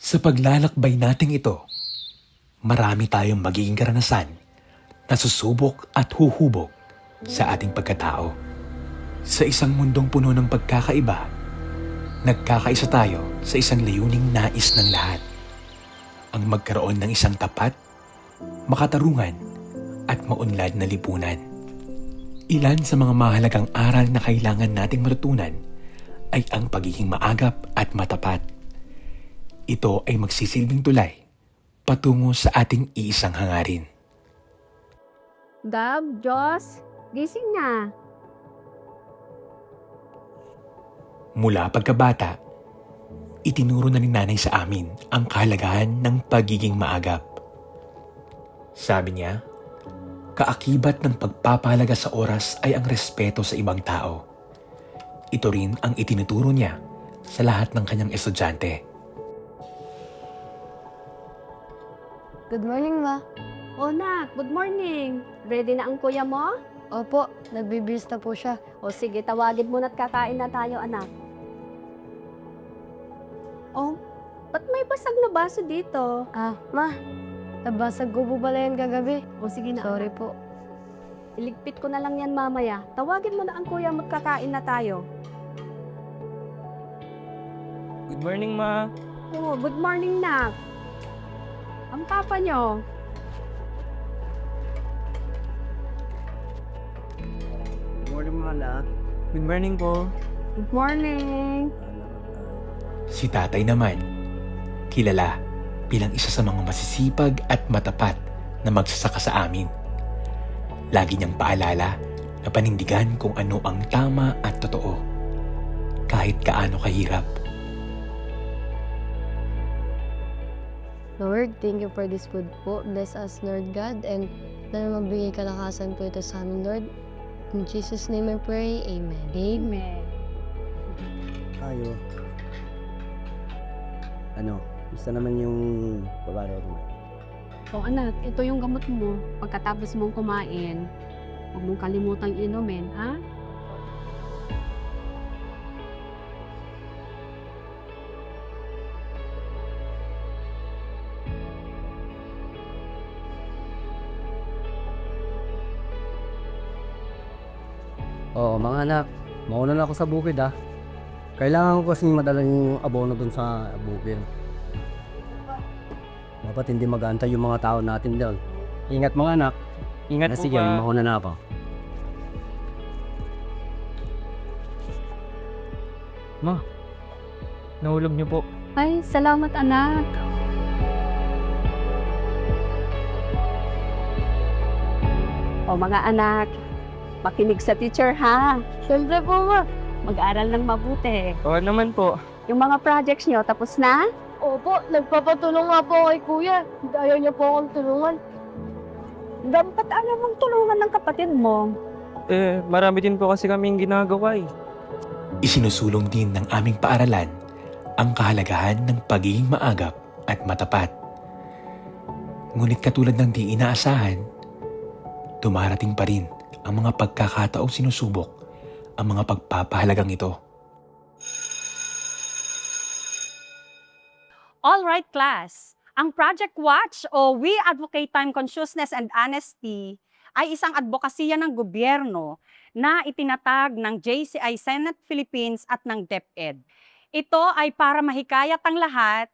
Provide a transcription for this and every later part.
Sa paglalakbay nating ito, marami tayong magiging karanasan na susubok at huhubog sa ating pagkatao. Sa isang mundong puno ng pagkakaiba, nagkakaisa tayo sa isang layuning nais ng lahat. Ang magkaroon ng isang tapat, makatarungan at maunlad na lipunan. Ilan sa mga mahalagang aral na kailangan nating matutunan ay ang pagiging maagap at matapat. Ito ay magsisilbing tulay patungo sa ating iisang hangarin. Gab, Diyos, gising na. Mula pagkabata, itinuro na ni nanay sa amin ang kahalagahan ng pagiging maagap. Sabi niya, kaakibat ng pagpapahalaga sa oras ay ang respeto sa ibang tao. Ito rin ang itinuturo niya sa lahat ng kanyang estudyante. Good morning, Ma. O nak, good morning. Ready na ang kuya mo? Opo, nagbibihis na po siya. O sige, tawagin mo na't kakain na tayo, anak. Oh, ba't may basag na baso dito? Ma, nabasag ko po pala yan kagabi. O sige na, Sorry anak. po. Iligpit ko na lang yan mamaya. Tawagin mo na ang kuya mo't kakain na tayo. Good morning, Ma. Oh, good morning, nak. Ang papa nyo. Good morning mga anak. Good morning po. Good morning. Si tatay naman, kilala bilang isa sa mga masisipag at matapat na magsasaka sa amin. Lagi niyang paalala na panindigan kung ano ang tama at totoo, kahit kaano kahirap. Lord, thank you for this food po. Bless us, Lord God, and na magbigay kalakasan po ito sa amin, Lord. In Jesus' name I pray, Amen. Amen. Tayo. Ano? Gusto naman yung babae mo. O anak, ito yung gamot mo. Pagkatapos mong kumain, huwag mong kalimutang inumin, ha? Oo, mga anak. Mauna na ako sa bukid Kailangan ko kasing madala yung abono dun sa bukid. Dapat hindi mag-aantay yung mga tao natin doon. Ingat mga anak. Ingat po Sige, pa. mauna na ako. Ma, nahulog niyo po. Ay, salamat anak. O mga anak, makinig sa teacher ha. Siyempre po, Ma. Mag-aral ng mabuti. Oo naman po. Yung mga projects nyo, tapos na? Opo, nagpapatulong nga po kay Kuya. Ayaw niya po akong tulungan. Dapat alam mong tulungan ng kapatid mo. Marami din po kasi kaming ginagawa eh. Isinusulong din ng aming paaralan ang kahalagahan ng pagiging maagap at matapat. Ngunit katulad ng di inaasahan, dumarating pa rin ang mga pagkakataong sinusubok ang mga pagpapahalagang ito. All right, class. Ang Project Watch o We Advocate Time Consciousness and Honesty ay isang advokasya ng gobyerno na itinatag ng JCI Senate Philippines at ng DepEd. Ito ay para mahikayat ang lahat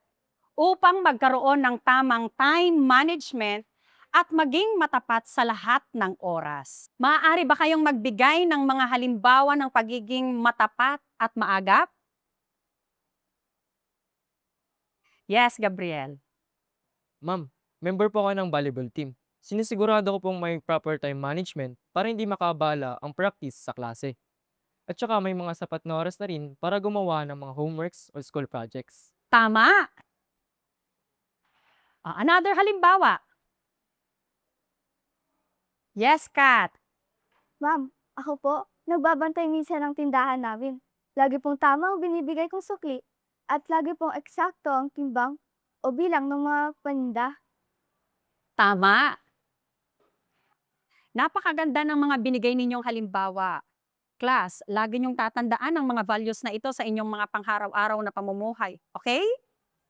upang magkaroon ng tamang time management at maging matapat sa lahat ng oras. Maaari ba kayong magbigay ng mga halimbawa ng pagiging matapat at maagap? Yes, Gabriel. Ma'am, member po ako ng volleyball team. Sinisigurado ko pong may proper time management para hindi makabala ang practice sa klase. At saka may mga sapat na oras na rin para gumawa ng mga homeworks o school projects. Tama! Another halimbawa. Yes, Kat. Ma'am, ako po, nagbabantay minsan ng tindahan namin. Lagi pong tama ang binibigay kong sukli at lagi pong eksakto ang timbang o bilang ng mga paninda. Tama. Napakaganda ng mga binigay ninyong halimbawa. Class, lagi niyong tatandaan ang mga values na ito sa inyong mga pangharaw-araw na pamumuhay. Okay?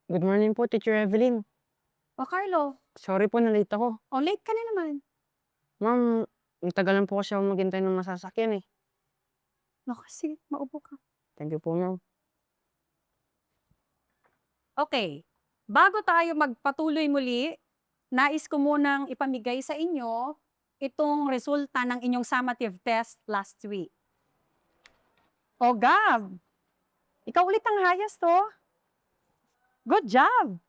Good morning po, Teacher Evelyn. O Carlo, Sorry po, na-late ako. o late ka na naman. Ma'am, natagalan po kasi ako maghintay ng masasakyan eh. Naku, sige, maupo ka. Thank you po, ma'am. Okay, bago tayo magpatuloy muli, nais ko munang ipamigay sa inyo itong resulta ng inyong summative test last week. O Gab, ikaw ulit ang highest to. Good job!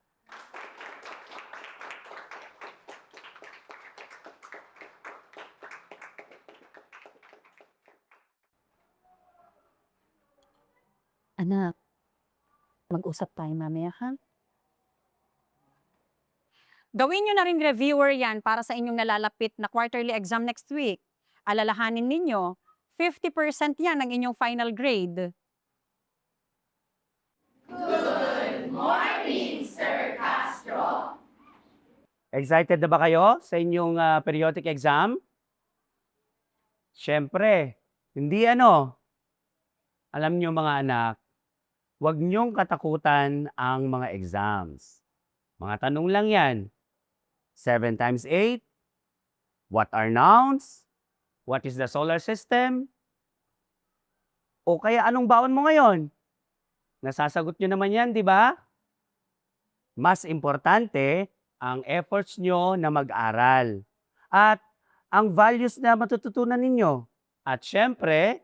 Anak, mag-usap tayo mamaya, ha? Gawin nyo na rin reviewer yan para sa inyong nalalapit na quarterly exam next week. Alalahanin ninyo, 50% yan ang inyong final grade. Excited na ba kayo sa inyong periodic exam? Siyempre, hindi ano. Alam niyo mga anak, huwag niyong katakutan ang mga exams. Mga tanong lang yan. 7 times 8? What are nouns? What is the solar system? O kaya anong baon mo ngayon? Nasasagot niyo naman yan, di ba? Mas importante ang efforts nyo na mag-aral at ang values na matututunan ninyo. At syempre,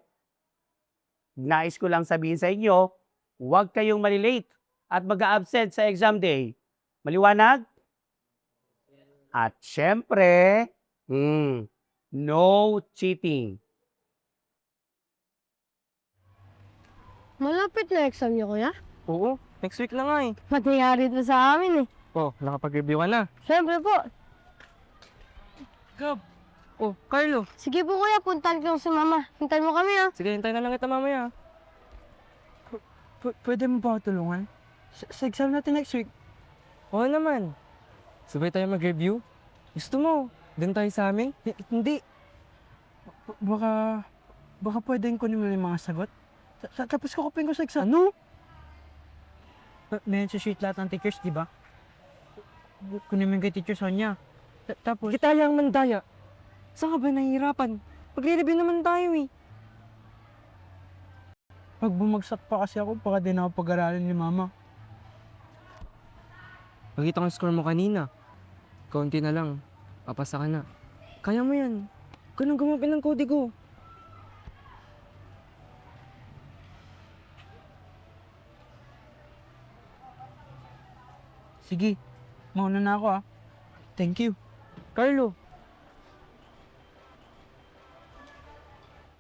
nais ko lang sabihin sa inyo, huwag kayong malilate at mag-absent sa exam day. Maliwanag? At syempre, no cheating. Malapit na exam niyo, kuya. Oo, next week na nga eh. Mangyayari na sa amin eh. Oh, nakapag-review ka na. Siyempre po. Gab! Oh, Carlo! Sige po kuya, puntahan ko si mama. Hintayin mo kami ah. Sige, hintayin na lang kita mamaya. Pwede mo ba ako tulungan? Sa exam natin next week. Oo naman. Sabay tayo mag-review. Gusto mo, dun tayo sa amin? Hindi. Baka pwedeng kunin mo yung mga sagot. Tapos kukupin ko sa exam. Ano? May sheet lahat ng teachers, di ba? Kunin mo yung kay Teacher Sonia. Tapos... Kita lang mandaya. Saan ka ba nahihirapan? Magre-review naman tayo eh. Pag bumagsak pa kasi ako, baka din ako pag-aralin ni Mama. Pakita ko yung score mo kanina. Kaunti na lang. Papasa ka na. Kaya mo yan. Huwag ka nang gumapin ng kodigo. Sige, mauna na ako ah. Thank you. Carlo,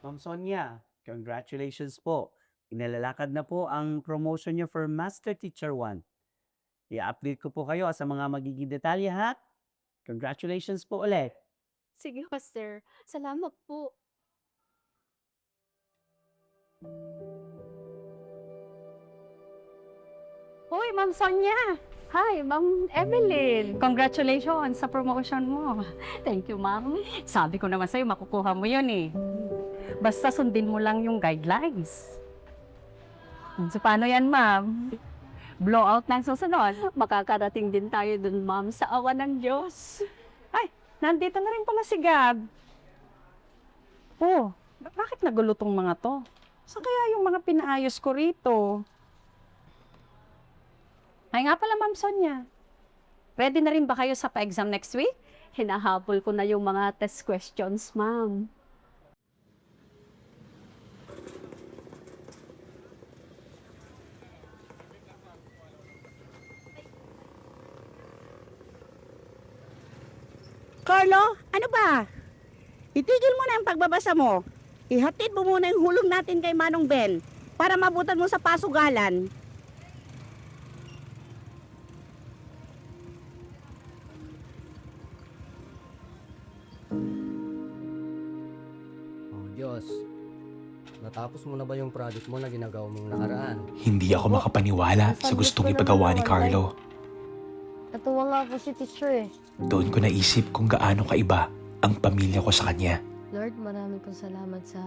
Ma'am Sonia, congratulations po. Inalalakad na po ang promotion niyo for Master Teacher 1. I-update ko po kayo sa mga magiging detalye ha. Congratulations po ulit. Sige po, sir. Salamat po. Hoy, Ma'am Sonia! Hi, Ma'am Evelyn. Congratulations sa promotion mo. Thank you, ma'am. Sabi ko naman sa'yo, makukuha mo yun eh. Basta sundin mo lang yung guidelines. So, paano yan, ma'am? Blowout na ang susunod. Makakarating din tayo dun, ma'am, sa awa ng Diyos. Ay, nandito na rin pala si Gab. Oh, bakit nagulo tong mga to? Saan kaya yung mga pinaayos ko rito? Ay nga pala, Ma'am Sonia. Ready na rin ba kayo sa pa-exam next week? Hinahabol ko na yung mga test questions, ma'am. Carlo, ano ba? Itigil mo na ang pagbabasa mo. Ihatid mo muna yung hulog natin kay Manong Ben para mabutan mo sa pasugalan. Oh, Diyos. Natapos mo na ba yung project mo na ginagawa mong nakaraan? Hindi ako makapaniwala sa gustong ipagawa ni Carlo. Natuwa nga po si teacher eh. Doon ko naisip kung gaano kaiba ang pamilya ko sa kanya. Lord, maraming pong salamat sa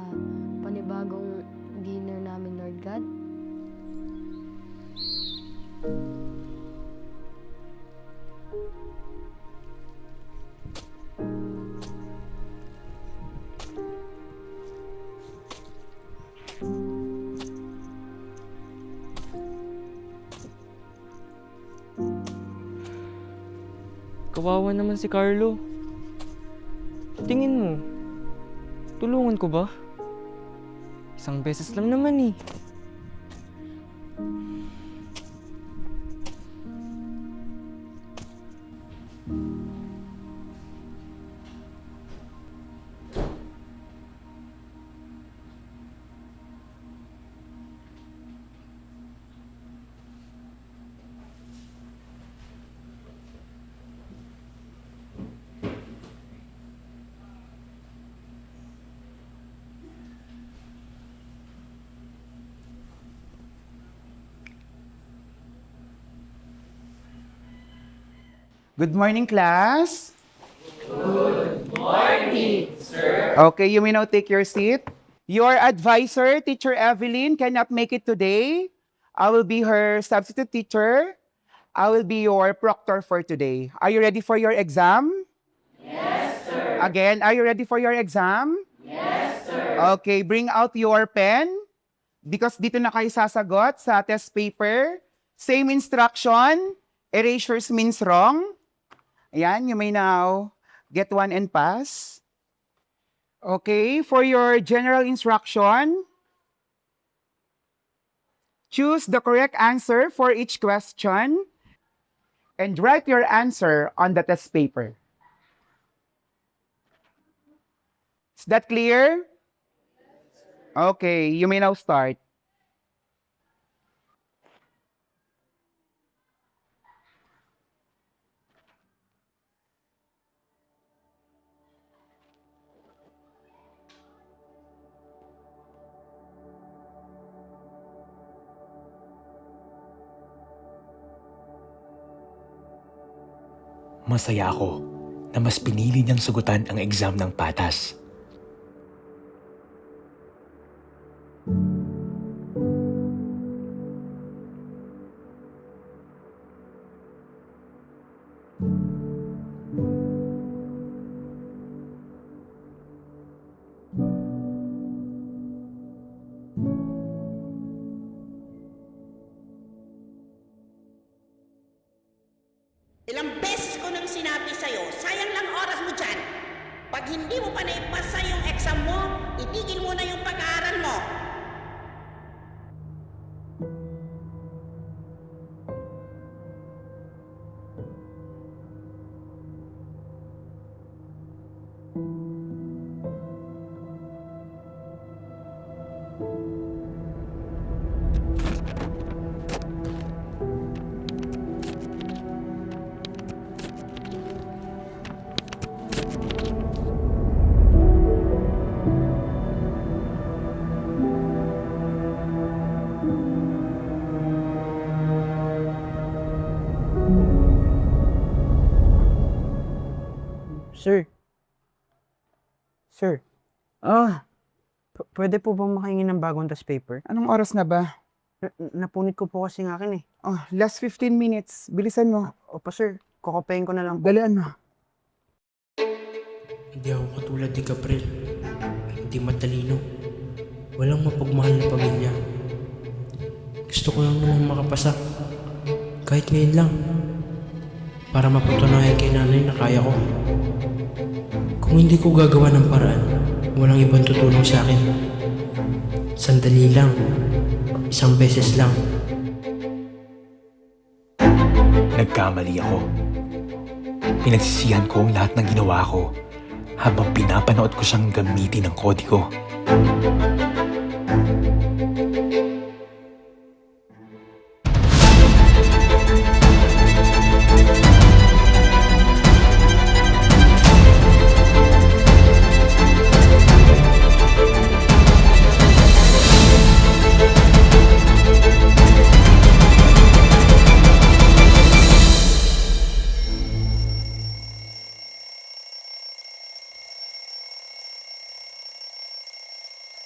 panibagong dinner namin, Lord God. Kawawa naman si Carlo. Tingin mo, tulungan ko ba? Isang beses lang naman eh. Good morning, class. Good morning, sir. Okay, you may now take your seat. Your advisor, Teacher Evelyn, cannot make it today. I will be her substitute teacher. I will be your proctor for today. Are you ready for your exam? Yes, sir. Again, are you ready for your exam? Yes, sir. Okay, bring out your pen. Because dito na kayo sasagot sa test paper. Same instruction. Erasures means wrong. Ayan, you may now get one and pass. Okay, for your general instruction, choose the correct answer for each question and write your answer on the test paper. Is that clear? Okay, you may now start. Masaya ako na mas pinili niyang sagutan ang exam ng patas. Ilang beses ko nang sinabi sa'yo, sayang lang oras mo dyan. Pag hindi mo pa naipasa yung exam mo, itigil mo na yung pag-aaral mo. Sir. Sir. Pwede po bang makahingi ng bagong test paper? Anong oras na ba? Napunit ko po kasi ng akin eh. Oh, last 15 minutes. Bilisan mo. Opo sir, kukopehin ko na lang po. Dalian mo. Hindi ako katulad ni Gabriel. Hindi matalino. Walang mapagmahal na pamilya. Gusto ko lang naman makapasa. Kahit ngayon lang. Para mapatunayan kay nanay na kaya ko. Kung hindi ko gagawa ng paraan, walang ibang tutulong sa akin. Sandali lang. Isang beses lang. Nagkamali ako. Pinagsisihan ko ang lahat ng ginawa ko habang pinapanood ko siyang gamitin ng kodigo.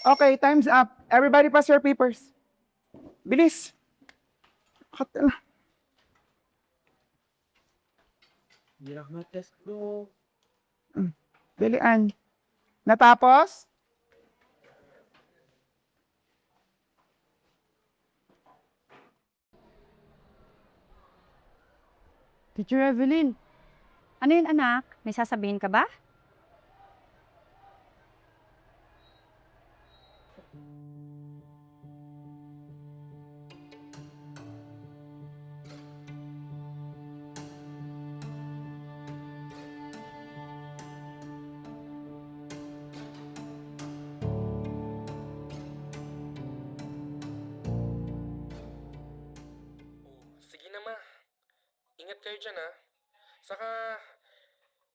Okay, time's up. Everybody pass your papers. Bilis. test ko. Dalian. Natapos? Teacher Evelyn, Ano yun, anak? May sasabihin ka ba? Sige na, ma. Ingat kayo dyan, ha. Saka,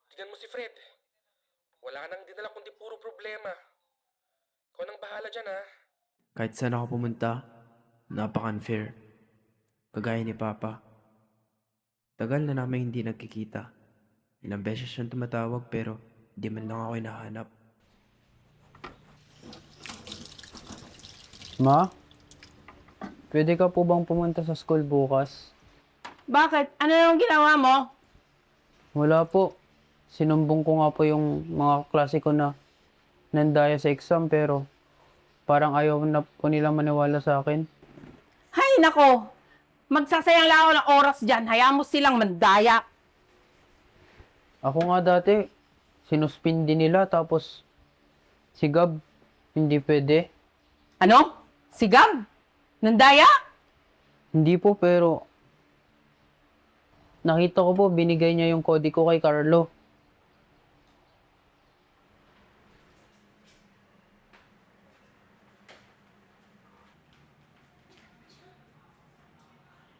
tignan mo si Fred. Wala ka nang dinala kundi puro problema. Ikaw nang bahala dyan, ha. Kahit saan ako pumunta, napaka-unfair. Kagaya ni Papa. Tagal na namin hindi nagkikita. Ilang beses siyang tumatawag pero di man lang ako hinahanap. Ma? Pwede ka po bang pumunta sa school bukas? Bakit? Ano yung ginawa mo? Wala po. Sinumbong ko nga po yung mga klase ko na nandaya sa exam pero parang ayaw na po nilang maniwala sa akin. Hay nako! Magsasayang lang ako ng oras dyan. Hayaan mo silang mandaya. Ako nga dati, sinuspindi nila tapos si Gab, hindi pwede. Ano? Sigab? Nandaya? Hindi po pero nakita ko po binigay niya yung kode ko kay Carlo.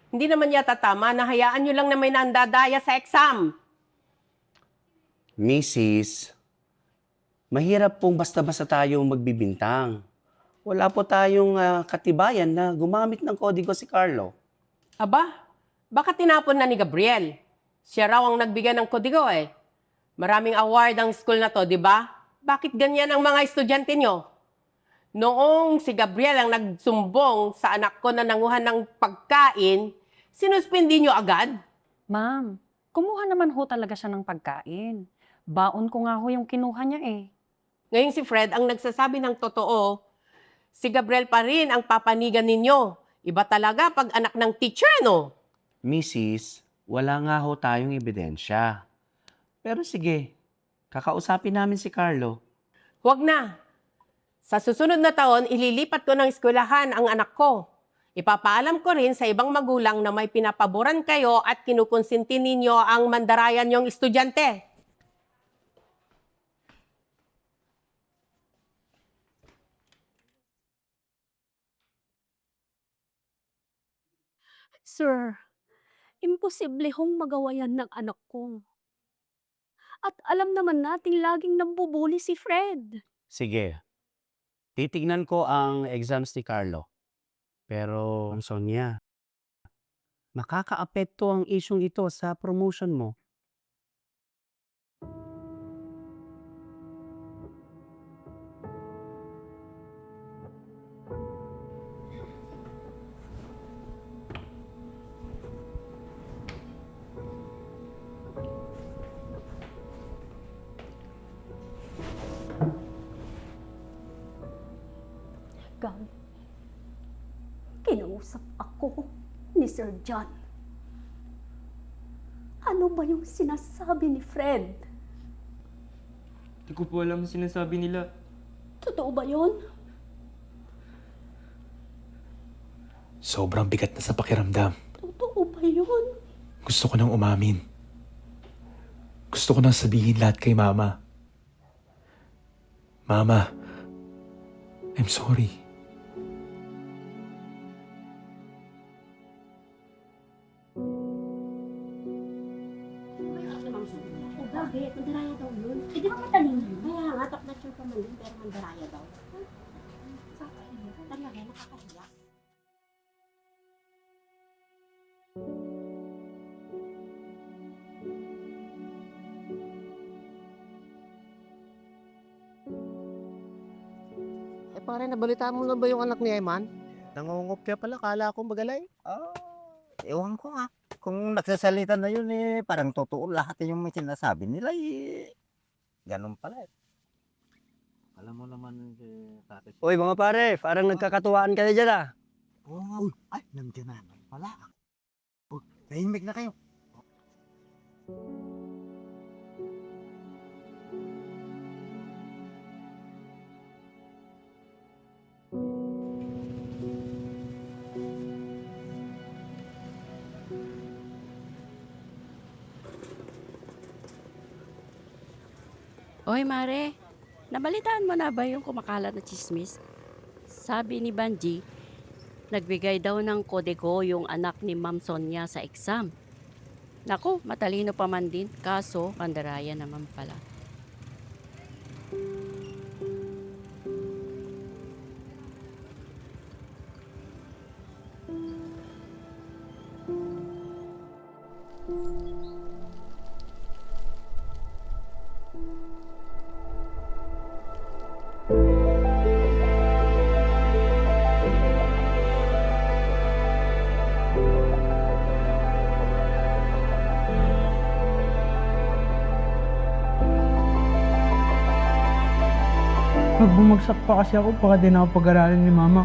Hindi naman yata tama na hayaan nyo lang na may nandadaya sa exam. Mrs., mahirap pong basta-basta tayong magbibintang. Wala po tayong katibayan na gumamit ng kodigo si Carlo. Aba, baka tinapon na ni Gabriel. Siya raw ang nagbigay ng kodigo eh. Maraming award ang school na to, di ba? Bakit ganyan ang mga estudyante nyo? Noong si Gabriel ang nagsumbong sa anak ko na nanguhan ng pagkain, sinuspindi nyo agad? Ma'am, kumuha naman ho talaga siya ng pagkain. Baon ko nga ho yung kinuha niya eh. Ngayon si Fred ang nagsasabi ng totoo, si Gabriel pa rin ang papanigan ninyo. Iba talaga pag anak ng teacher, no? Mrs., wala nga ho tayong ebidensya. Pero sige, kakausapin namin si Carlo. Huwag na. Sa susunod na taon, ililipat ko ng eskwelahan ang anak ko. Ipapaalam ko rin sa ibang magulang na may pinapaboran kayo at kinukonsinti ninyo ang mandarayan yung estudyante. Sir, imposible hong magawa yan ng anak ko. At alam naman nating laging nambubuli si Fred. Sige, titignan ko ang exams ni Carlo. Pero, Sonia, makakaapekto ang isyong ito sa promotion mo. Gab, kinausap ako ni Sir John. Ano ba yung sinasabi ni Fred? Hindi ko po alam ang sinasabi nila. Totoo ba yun? Sobrang bigat na sa pakiramdam. Totoo ba yun? Gusto ko nang umamin. Gusto ko nang sabihin lahat kay Mama. Mama, I'm sorry. Bakit? Mandaraya daw yun. Eh, di ba matalino yun? Kaya nga, top notcher pa man yun, pero mandaraya daw. Sa akin yun, talaga, nakakahiya. Eh pare, nabalitaan mo na ba yung anak ni Eman? Nangungopya pala, kala ko magalay. Ewan ko nga. Kung nagsasalita na yun parang totoo lahat yung may sinasabi nila ganun pala Alam mo naman si Tatay. Uy mga pare, parang nagkakatuwaan kayo dyan ah. Oo nga. Ay, nandiyan na pala. Tahimik na kayo. Oy, Mare. Nabalitaan mo na ba yung kumakalat na chismis? Sabi ni Banji, nagbigay daw ng kodeko yung anak ni Ma'am Sonia sa exam. Naku, matalino pa man din, kaso pandaraya naman pala. Pag bumagsak pa kasi ako, baka din ako pag-aralin ni Mama.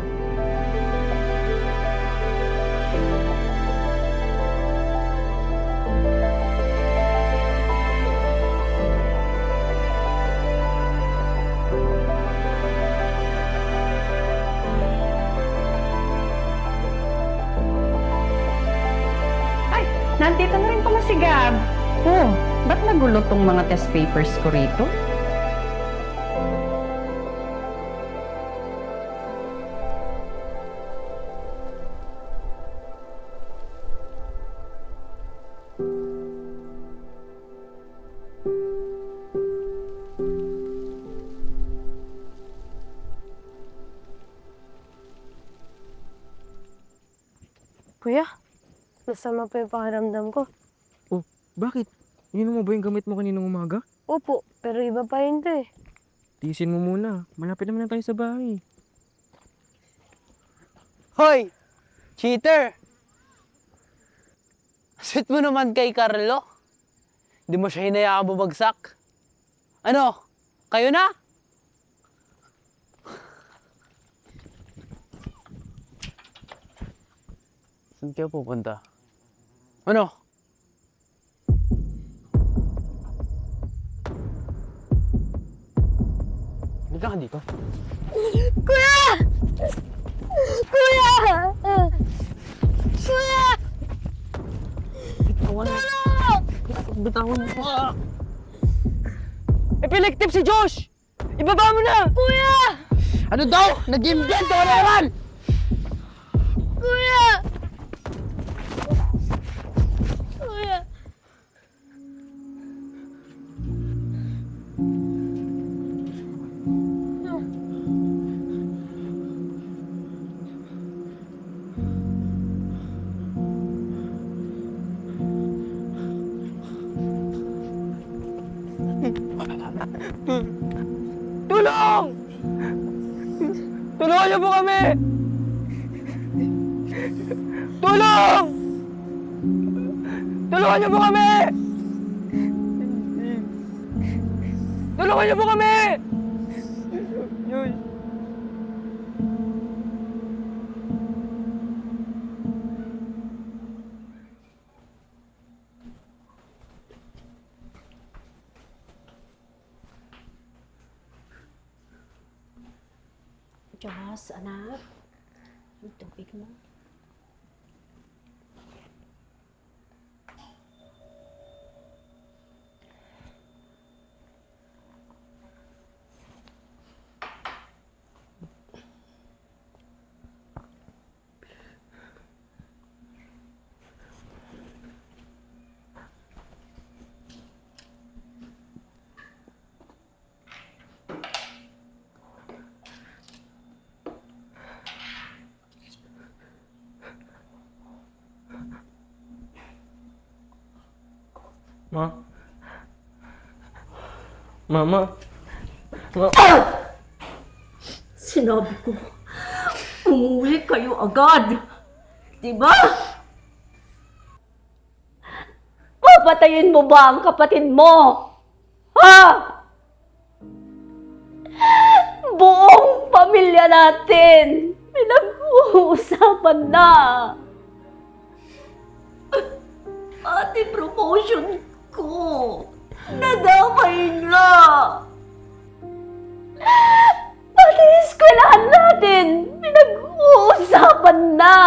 Ay, nandito na rin pala si Gab. Oh, ba't nagulo tong mga test papers ko rito? Kuya, masama pa yung pakiramdam ko. Bakit? Yun mo ba yung gamit mo kaninang umaga? Opo, pero iba pa yun to eh. Tiisin mo muna. Malapit naman na tayo sa bahay. Hoy! Cheater! Sweet mo naman kay Carlo. Hindi mo siya hinayaan bumagsak. Ano? Kayo na? Saan kayo pupunta? Ano? Halika ka dito. Kuya! Kuya! Kuya! Bitawan mo. Bitawan mo pa. Epileptic si Josh! Ibaba mo na! Kuya! Ano daw? Nag-invent ka na naman! Kuya! Kuya! Tulong! Tulungan niyo po kami! Tulong! Tulungan niyo po kami! Tulungan niyo po kami! Diyos, anak. Yung tubig mo. Ma? Mama? Sinabi ko, umuwi kayo agad. Diba? Papatayin mo ba ang kapatid mo? Ha? Buong pamilya natin, pinag-uusapan na. Pati promotion ko, nadamay na. Pati eskwelahan natin, pinag-uusapan na.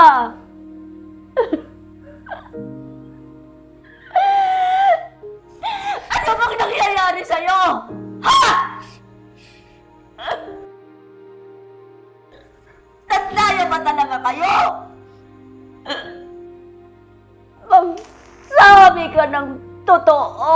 Ano bang nangyayari sa'yo? Tandaya ba talaga kayo? Magsabi ka ng totoo!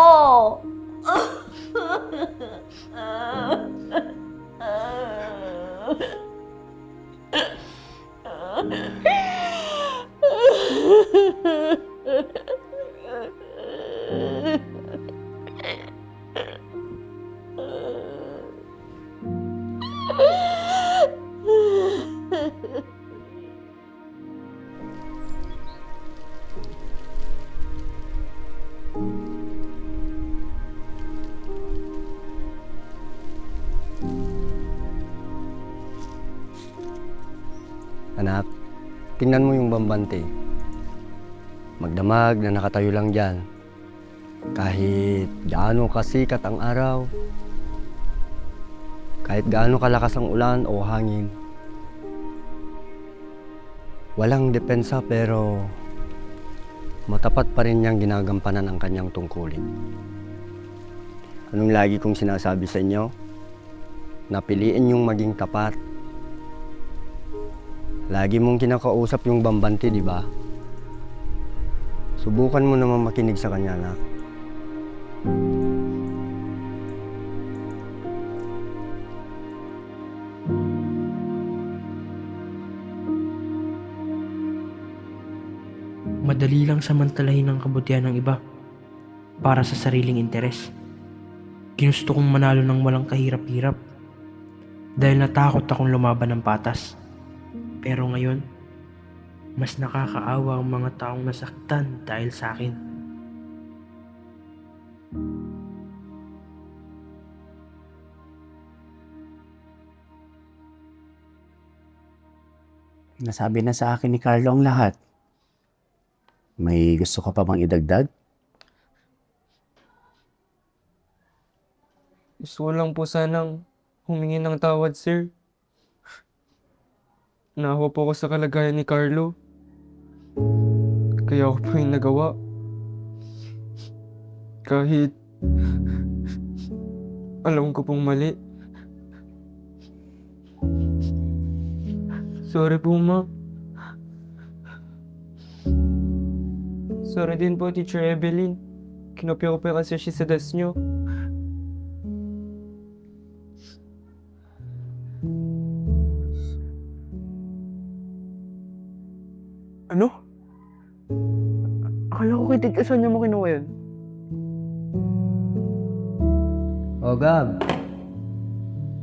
Anak, tingnan mo yung bambante. Magdamag na nakatayo lang dyan. Kahit gaano kasikat ang araw, kahit gaano kalakas ang ulan o hangin, walang depensa pero matapat pa rin niyang ginagampanan ang kanyang tungkulin. Anong lagi kong sinasabi sa inyo? Napiliin niyong maging tapat. Lagi mong kinakausap yung bambante, di ba? Subukan mo naman makinig sa kanya, anak. Madali lang samantalahin ang kabutihan ng iba para sa sariling interes. Ginusto kong manalo ng walang kahirap-hirap dahil natakot akong lumaban ng patas. Pero ngayon, mas nakakaawa ang mga taong nasaktan dahil sa akin. Nasabi na sa akin ni Carlo ang lahat. May gusto ka pa bang idagdag? Gusto ko lang po sanang humingi ng tawad, sir. Naawa po ako sa kalagayan ni Carlo. Kaya ako po yung nagawa. Kahit alam ko pong mali. Sorry po, ma. Sorry din po, Teacher Evelyn. Kinopya ko pa kasi siya sa desk nyo. Ano? Akala ko kay Tigka, saan niya mo kinuha yun? O, Gab.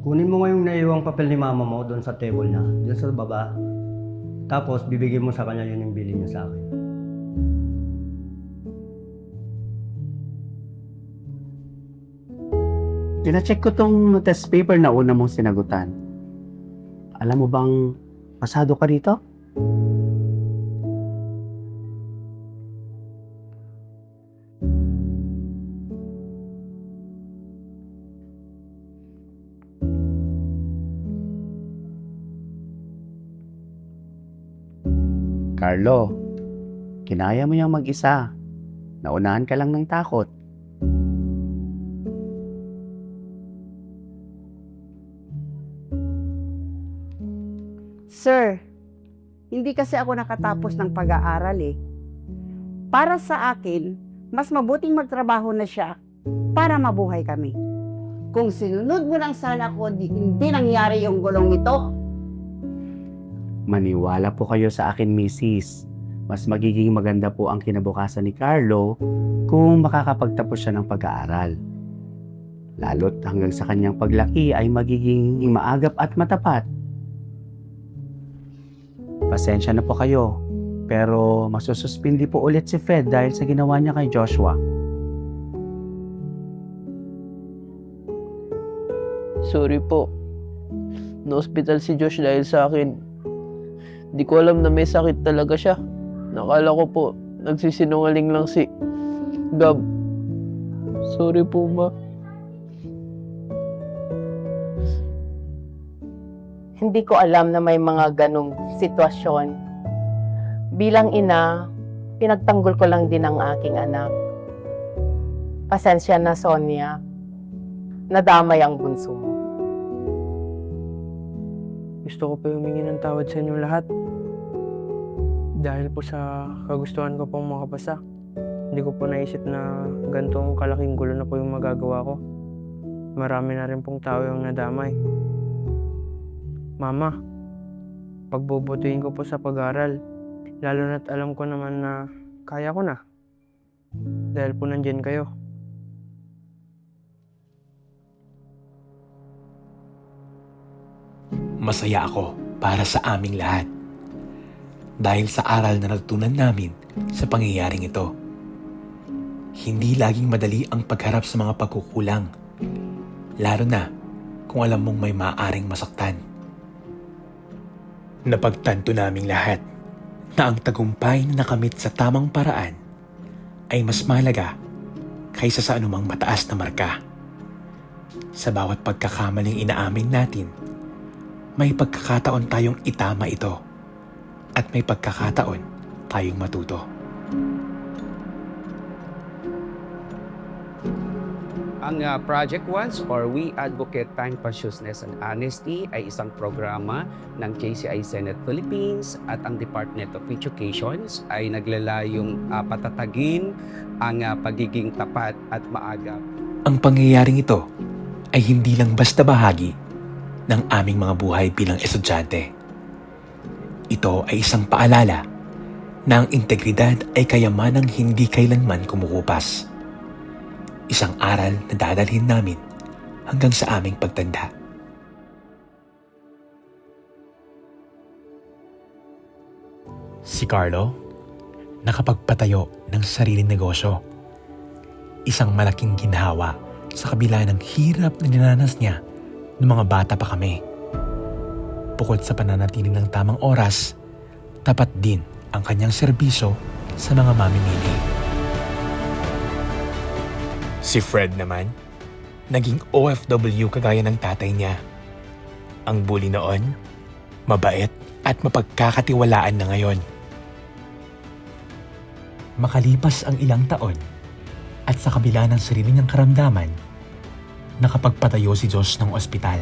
Kunin mo nga yung naiwang papel ni mama mo doon sa table niya, doon sa baba. Tapos, bibigyan mo sa kanya yun yung bili niya sa akin. Tina-check ko tong test paper na una mong sinagutan. Alam mo bang pasado ka dito? Carlo, kinaya mo yung mag-isa. Naunahan ka lang ng takot. Sir, hindi kasi ako nakatapos ng pag-aaral eh. Para sa akin, mas mabuting magtrabaho na siya para mabuhay kami. Kung sinunod mo lang sana ako, hindi nangyari yung gulong ito. Maniwala po kayo sa akin, Mrs. Mas magiging maganda po ang kinabukasan ni Carlo kung makakapagtapos siya ng pag-aaral. Lalo't hanggang sa kanyang paglaki ay magiging maagap at matapat. Pasensya na po kayo, pero masususpindi po ulit si Fred dahil sa ginawa niya kay Joshua. Sorry po. Na-hospital si Josh dahil sa akin. Di ko alam na may sakit talaga siya. Nakala ko po, nagsisinungaling lang si Gab. Sorry po, ma. Hindi ko alam na may mga ganong sitwasyon. Bilang ina, pinagtanggol ko lang din ang aking anak. Pasensya na, Sonia. nadamay ang bunso mo. Gusto ko po humingi ng tawad sa inyong lahat. Dahil po sa kagustuhan ko pong makapasa. Hindi ko po naisip na ganitong kalaking gulo na po yung magagawa ko. Marami na rin pong tao yung nadamay. Mama, pagbubutuin ko po sa pag-aral. Lalo na't alam ko naman na kaya ko na. Dahil po nandyan kayo. Masaya ako para sa aming lahat. Dahil sa aral na natutunan namin sa pangyayaring ito. Hindi laging madali ang pagharap sa mga pagkukulang. Lalo na kung alam mong may maaaring masaktan. Napagtanto naming lahat na ang tagumpay na nakamit sa tamang paraan ay mas mahalaga kaysa sa anumang mataas na marka. Sa bawat pagkakamaling inaamin natin, may pagkakataon tayong itama ito at may pagkakataon tayong matuto. Ang Project Once or We Advocate Time, Consciousness and Honesty ay isang programa ng JCI Senate Philippines at ang Department of Education ay naglalayong patatagin ang pagiging tapat at maagap. Ang pangyayaring ito ay hindi lang basta bahagi ng aming mga buhay bilang estudyante. Ito ay isang paalala na ang integridad ay kayamanang hindi kailanman kumukupas. Isang aral na dadalhin namin hanggang sa aming pagtanda. Si Carlo, nakapagpatayo ng sariling negosyo. Isang malaking ginhawa sa kabila ng hirap na dinanas niya noong mga bata pa kami. Bukod sa pananatili ng tamang oras, tapat din ang kanyang serbisyo sa mga mamimili. Si Fred naman, naging OFW kagaya ng tatay niya. Ang bully noon, mabait at mapagkakatiwalaan na ngayon. Makalipas ang ilang taon at sa kabila ng sarili niyang karamdaman, nakapagpatayo si Josh ng ospital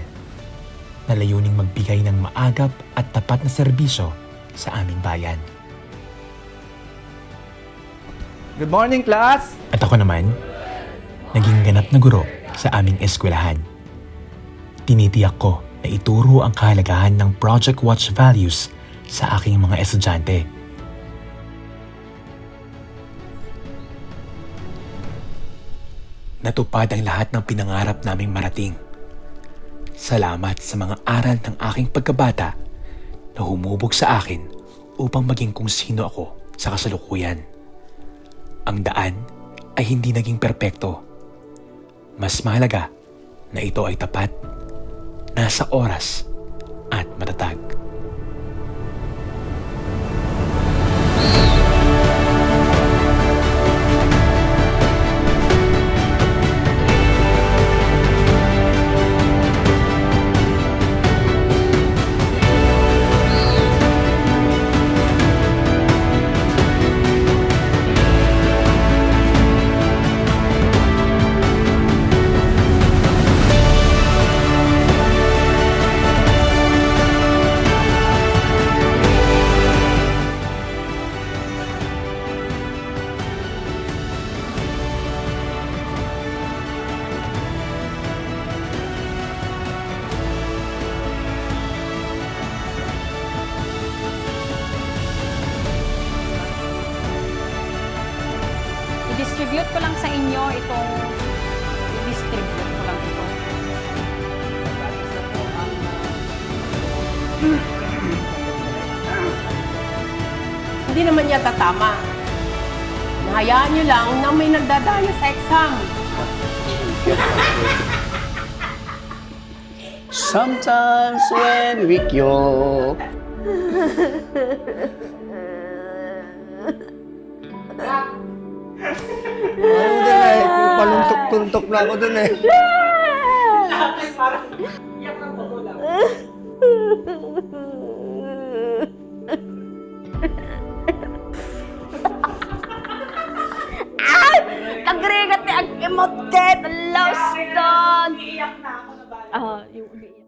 na layuning magbigay ng maagap at tapat na serbisyo sa aming bayan. Good morning, class! At ako naman, naging ganap na guro sa aming eskwelahan. Tinitiyak ko na ituro ang kahalagahan ng Project Watch values sa aking mga estudyante. Natupad ang lahat ng pinangarap naming marating. Salamat sa mga aral ng aking pagkabata na humubog sa akin upang maging kung sino ako sa kasalukuyan. Ang daan ay hindi naging perpekto. Mas mahalaga na ito ay tapat, nasa oras at matatag. I-distribute ko lang sa inyo itong i-distribute ko lang ito. Hindi naman yata tama. Nahayaan nyo lang na may nagdadaya sa exam. Sometimes when we go. Ano din eh, paluntok-tuntok na ako dun eh. Agregat ni ang imot ket, lost doon. Yung umiiyak.